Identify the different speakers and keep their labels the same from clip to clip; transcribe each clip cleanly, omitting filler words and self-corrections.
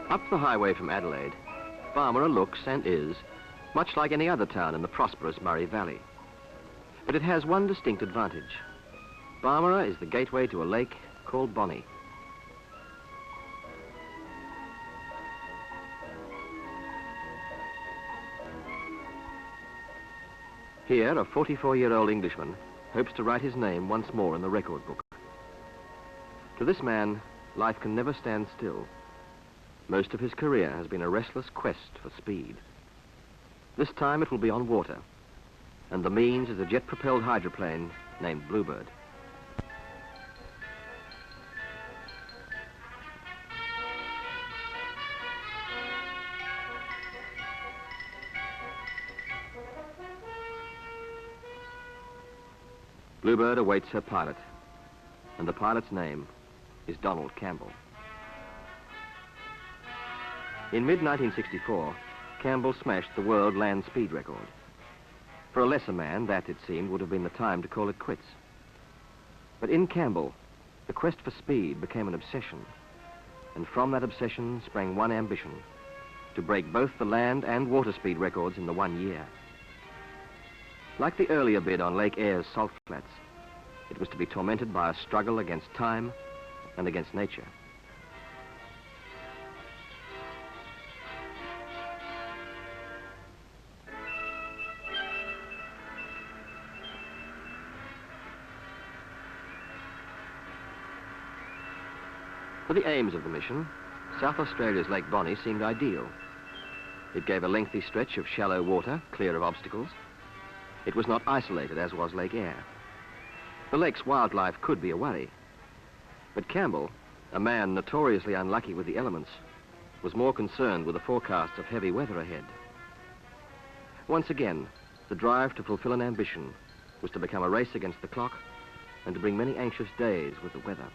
Speaker 1: Up the highway from Adelaide, Barmera looks and is much like any other town in the prosperous Murray Valley. But it has one distinct advantage. Barmera is the gateway to a lake called Bonney. Here, a 44-year-old Englishman hopes to write his name once more in the record book. To this man, life can never stand still. Most of his career has been a restless quest for speed. This time it will be on water, and the means is a jet-propelled hydroplane named Bluebird. Bluebird awaits her pilot, and the pilot's name is Donald Campbell. In mid-1964, Campbell smashed the world land speed record. For a lesser man, that, it seemed, would have been the time to call it quits. But in Campbell, the quest for speed became an obsession, and from that obsession sprang one ambition: to break both the land and water speed records in the 1 year. Like the earlier bid on Lake Eyre's salt flats, it was to be tormented by a struggle against time and against nature. For the aims of the mission, South Australia's Lake Bonney seemed ideal. It gave a lengthy stretch of shallow water, clear of obstacles. It was not isolated, as was Lake Eyre. The lake's wildlife could be a worry. But Campbell, a man notoriously unlucky with the elements, was more concerned with the forecasts of heavy weather ahead. Once again, the drive to fulfill an ambition was to become a race against the clock and to bring many anxious days with the weather.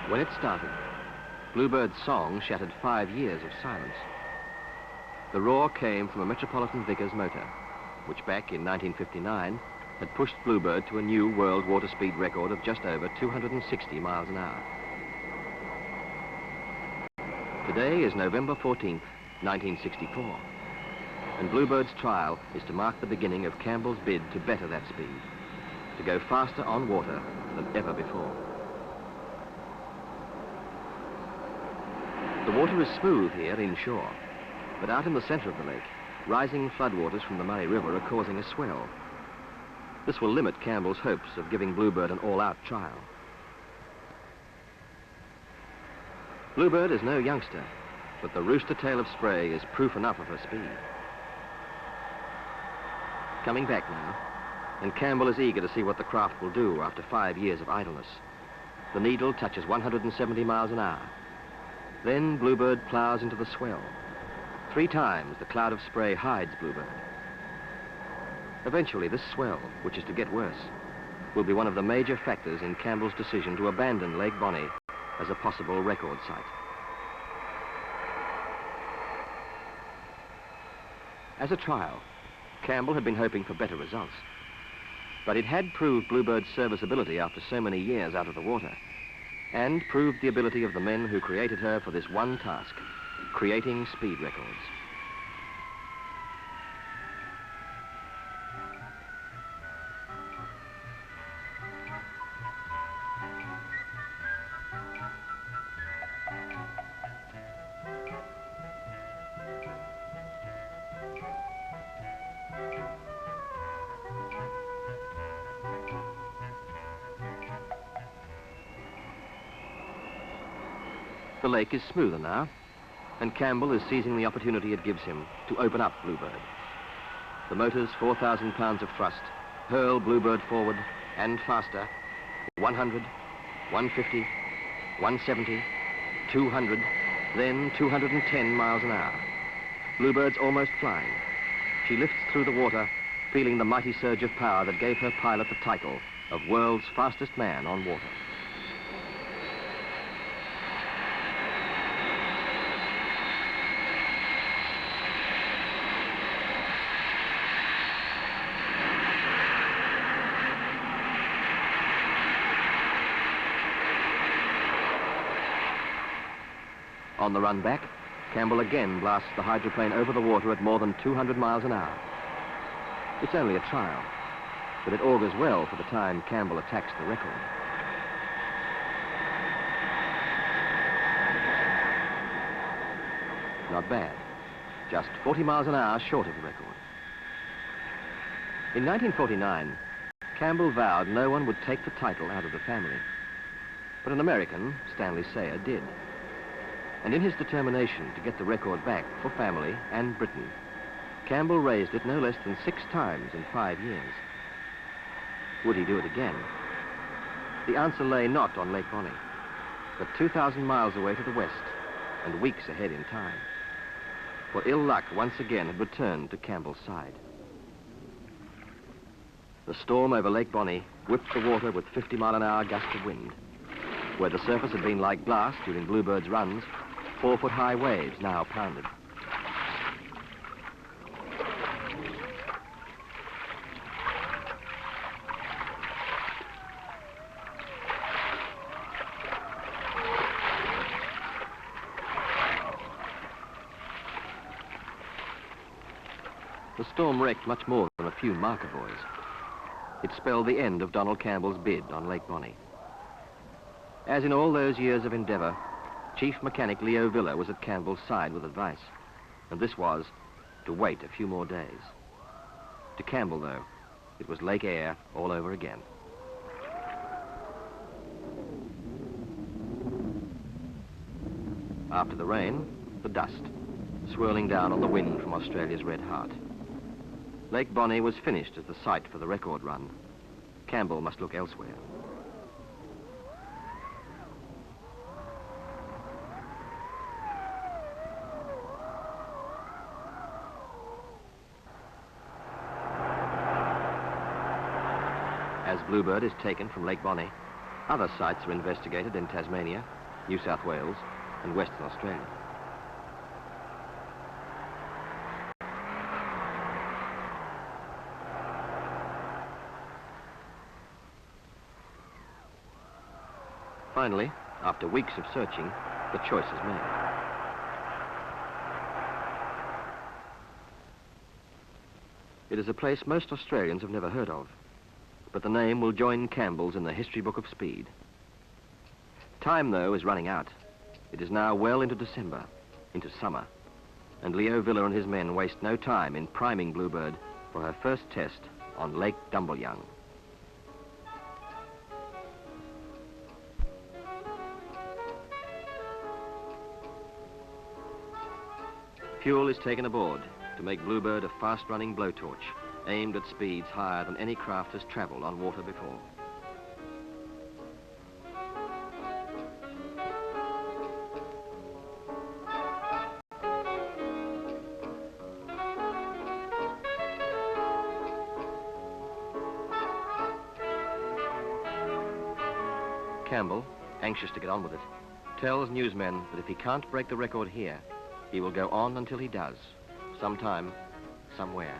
Speaker 1: When it started, Bluebird's song shattered 5 years of silence. The roar came from a Metropolitan Vickers motor, which back in 1959 had pushed Bluebird to a new world water speed record of just over 260 miles an hour. Today is November 14th, 1964, and Bluebird's trial is to mark the beginning of Campbell's bid to better that speed, to go faster on water than ever before. The water is smooth here inshore, but out in the center of the lake, rising floodwaters from the Murray River are causing a swell. This will limit Campbell's hopes of giving Bluebird an all-out trial. Bluebird is no youngster, but the rooster tail of spray is proof enough of her speed. Coming back now, and Campbell is eager to see what the craft will do after 5 years of idleness. The needle touches 170 miles an hour. Then Bluebird plows into the swell. 3 times the cloud of spray hides Bluebird. Eventually, this swell, which is to get worse, will be one of the major factors in Campbell's decision to abandon Lake Bonney as a possible record site. As a trial, Campbell had been hoping for better results. But it had proved Bluebird's serviceability after so many years out of the water, and proved the ability of the men who created her for this one task, creating speed records. The lake is smoother now, and Campbell is seizing the opportunity it gives him to open up Bluebird. The motor's 4,000 pounds of thrust hurl Bluebird forward and faster. 100, 150, 170, 200, then 210 miles an hour. Bluebird's almost flying. She lifts through the water, feeling the mighty surge of power that gave her pilot the title of world's fastest man on water. On the run back, Campbell again blasts the hydroplane over the water at more than 200 miles an hour. It's only a trial, but it augurs well for the time Campbell attacks the record. Not bad. Just 40 miles an hour short of the record. In 1949, Campbell vowed no one would take the title out of the family. But an American, Stanley Sayer, did. And in his determination to get the record back for family and Britain, Campbell raised it no less than 6 times in 5 years. Would he do it again? The answer lay not on Lake Bonney, but 2,000 miles away to the west and weeks ahead in time. For ill luck once again had returned to Campbell's side. The storm over Lake Bonney whipped the water with 50-mile-an-hour gusts of wind. Where the surface had been like glass during Bluebird's runs, 4-foot-high waves now pounded. The storm wrecked much more than a few marker buoys. It spelled the end of Donald Campbell's bid on Lake Bonney. As in all those years of endeavour, Chief Mechanic Leo Villa was at Campbell's side with advice, and this was to wait a few more days. To Campbell, though, it was Lake Eyre all over again. After the rain, the dust, swirling down on the wind from Australia's red heart. Lake Bonney was finished as the site for the record run. Campbell must look elsewhere. As Bluebird is taken from Lake Bonney, other sites are investigated in Tasmania, New South Wales, and Western Australia. Finally, after weeks of searching, the choice is made. It is a place most Australians have never heard of, but the name will join Campbell's in the history book of speed. Time, though, is running out. It is now well into December, into summer, and Leo Villa and his men waste no time in priming Bluebird for her first test on Lake Dumbleyung. Fuel is taken aboard to make Bluebird a fast-running blowtorch aimed at speeds higher than any craft has traveled on water before. Campbell, anxious to get on with it, tells newsmen that if he can't break the record here, he will go on until he does, sometime, somewhere.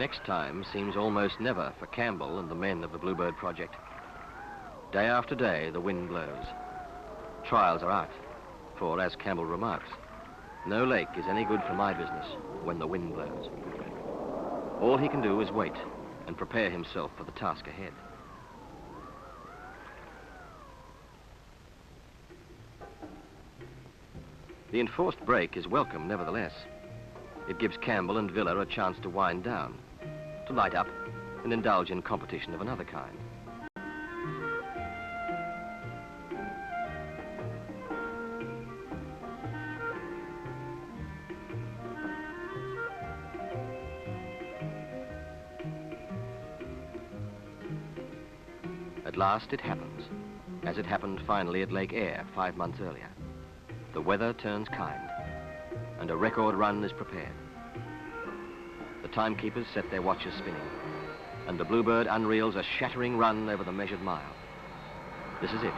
Speaker 1: Next time seems almost never for Campbell and the men of the Bluebird Project. Day after day, the wind blows. Trials are out, for, as Campbell remarks, no lake is any good for my business when the wind blows. All he can do is wait and prepare himself for the task ahead. The enforced break is welcome, nevertheless. It gives Campbell and Villa a chance to wind down, to light up and indulge in competition of another kind. At last it happens, as it happened finally at Lake Eyre 5 months earlier. The weather turns kind, and a record run is prepared. The timekeepers set their watches spinning, and the Bluebird unreels a shattering run over the measured mile. This is it,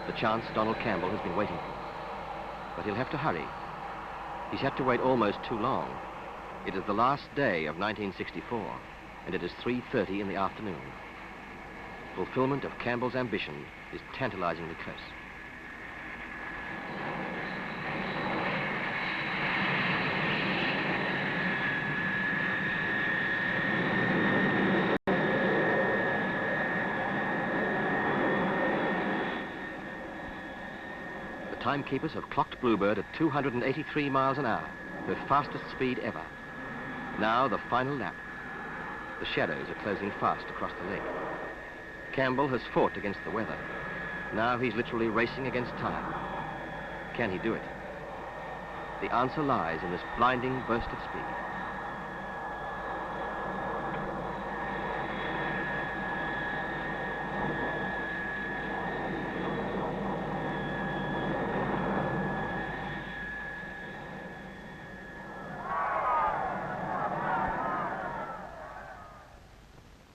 Speaker 1: the chance Donald Campbell has been waiting for. But he'll have to hurry. He's had to wait almost too long. It is the last day of 1964, and it is 3:30 in the afternoon. Fulfillment of Campbell's ambition is tantalizingly close. The timekeepers have clocked Bluebird at 283 miles an hour, her fastest speed ever. Now the final lap. The shadows are closing fast across the lake. Campbell has fought against the weather. Now he's literally racing against time. Can he do it? The answer lies in this blinding burst of speed.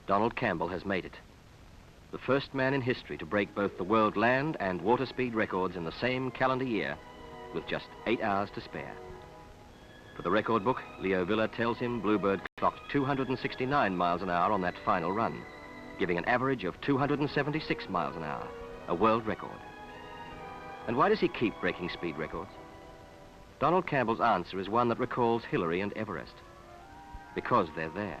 Speaker 1: Donald Campbell has made it. The first man in history to break both the world land and water speed records in the same calendar year with just 8 hours to spare. For the record book, Leo Villa tells him Bluebird clocked 269 miles an hour on that final run, giving an average of 276 miles an hour, a world record. And why does he keep breaking speed records? Donald Campbell's answer is one that recalls Hillary and Everest. Because they're there.